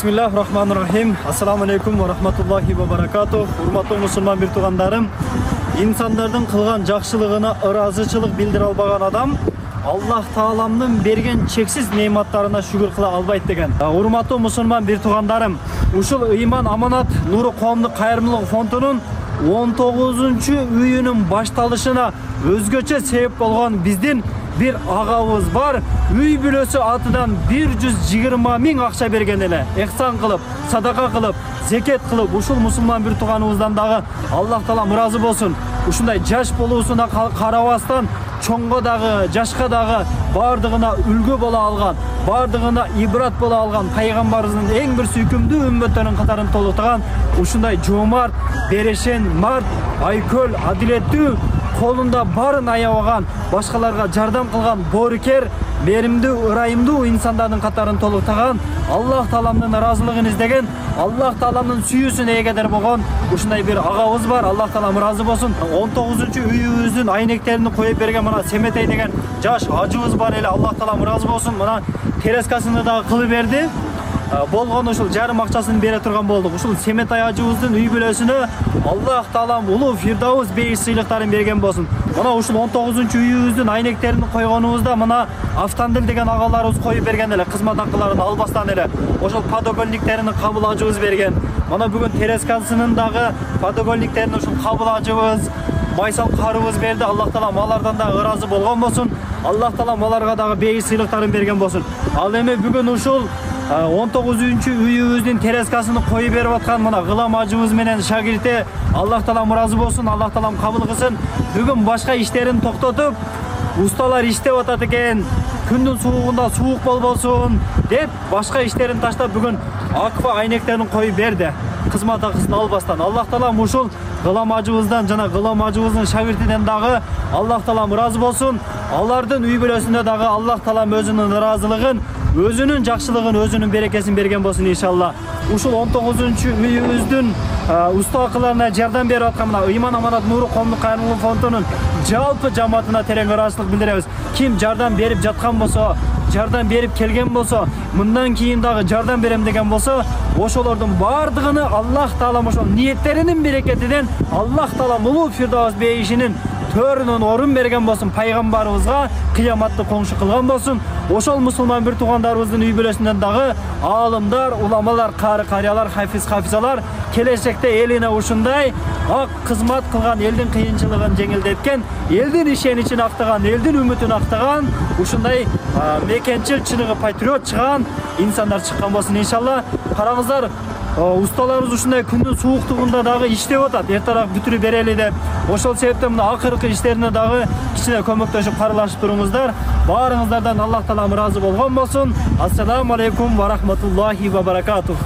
Bismillahirrahmanirrahim. Assalamu alaikum wa rahmatullahi wa barakatuh. Hurmatlı musulman bir tuğandarım. İnsanlardan kılgan жақшылығына ırazычылык bildir albagan adam Allah Taalamның bergen çeksiz nematlarına şükür kıla albayt деген. Hurmatlı musulman bir tuğandarım. Ушул ыйман аманат нуру коомдук кайрымдуулук фондунун 19-cü үйүнүн башталышына өзгөчө себеп болгон биздин bir ağabız var. Üy bülösü atıdan 120 000 akça bergen ele. Ehsan kılıp, sadaka kılıp, zeket kılıp, uşul musulman bir tuğanımızdan dağı Allah Taala razı bolsun. Uşunday jaş boluусуна карабастан чоңго дагы, жашка дагы бардыгына үлгү бола алган, бардыгына ибрат бола алган пайгамбарыбыздын эң бир сүйкүмдүү үммөттөрүнүн катарын толуктаган ушундай жомарт, берешен, март, айкөл, адилеттүү kolunda barın ayavagan, başkalarga jardam kılgan borker, merimdүү, ырайымдуу insanların katarın toluktagан, Allah Taalamдын razılığını izlegen, Allah Taalamдын sүйүүsүнө эгедер болгон ушундай bir агабыз бар. Allah Taalam razı болсун. 19-cü үйүбүздүн айнектерин коюп берген мына Семетей деген жаш ажыбыз бар эле. Allah Taalam razı болсун. Мына терескасыны дагы кылып берди. Болгон ушул жарым акчасын бере турган болдук. Ушул Семетей ажыбыздын үй бүлөсүнө Allah Taalam улуу Фирдаус бей сыйлыктарын берген болсун. Мына ушул 19-cü үйүбүздүн айнектерин койгонубузда мына Автандил деген агаларыбыз коюп берген эле, кызмат акыларын албастан эле. Ошол подоконниктерин кабыл ажыбыз берген. Мына бүгүн терескасынын дагы подоконниктерин ушул кабыл ажыбыз, майсал карыбыз берди. Allah Taalam алардан да ыраазы болгон болсун. Allah Taalam аларга дагы бей сыйлыктарын берген болсун. Ал эми бүгүн ушул 19-cü үйүбүздүн терескасыны коюп берип аткан мына Гылам ажыбыз менен шагирти Allah Taalam разы болсун, Allah Taalam кабыл кылсын. Бүгүн башка иштерин токтотуп, ustalar иштеп атат экен. Күндүн суугунда суук болбосун деп башка иштерин таштап бүгүн аква айнектерин коюп берди. Кызмат акысын албастан. Allah Taalam ушул Гылам ажыбыздан жана Гылам ажыбыздын шагиртинен дагы Allah Taalam разы болсун. Алардын үй бүлөсүнө дагы Allah Taalam өзүнүн ыраазылыгын, өзүнүн жакшылыгын, өзүнүн берекесин берген болсун иншалла. Ушул 19-cü үйүбүздүн уста акыларына жардам берип аткан мына ыйман аманат нуру коомдук кайрымдуулук фондунун жалпы жамаатына терең ыраазычылык билдиребиз. Ким жардам берип жаткан болсо, жардам берип келген болсо, мындан кийин дагы жардам берем деген болсо, ошолордун бардыгыны Allah Taalam ошол ниеттеринин берекетинен Allah Taalam улуу Фирдаус бейишинин төрүнөн орун берген болсун, пайгамбарыбызга кыяматты коңшу кылган болсун. Ошол мусулман бир туугандарыбыздын үй бүлөсүнөн дагы аалымдар, уламалар, кары карыялар, хафизалар келечекте элине ушундай ак кызмат кылган, элдин кыйынчылыгын жеңилдеткен, элдин ишеничин актаган, элдин үмүтүн актаган, ушундай мекенчил, чыныгы патриот чыган инсандар чыккан болсун иншалла. Караңыздар, ustalarыбыз ушундай күндүн сууктугунда дагы иштеп атат, эртераак бүтүрүп берели деп. Ошол себептен мына акыркы иштерине дагы кичине көмөктөшүп каралашып туруңуздар. Баарыңыздардан Allah Taalam разы болгон болсун. Ассаламу алейкум ва рахматуллахи ва баракатух.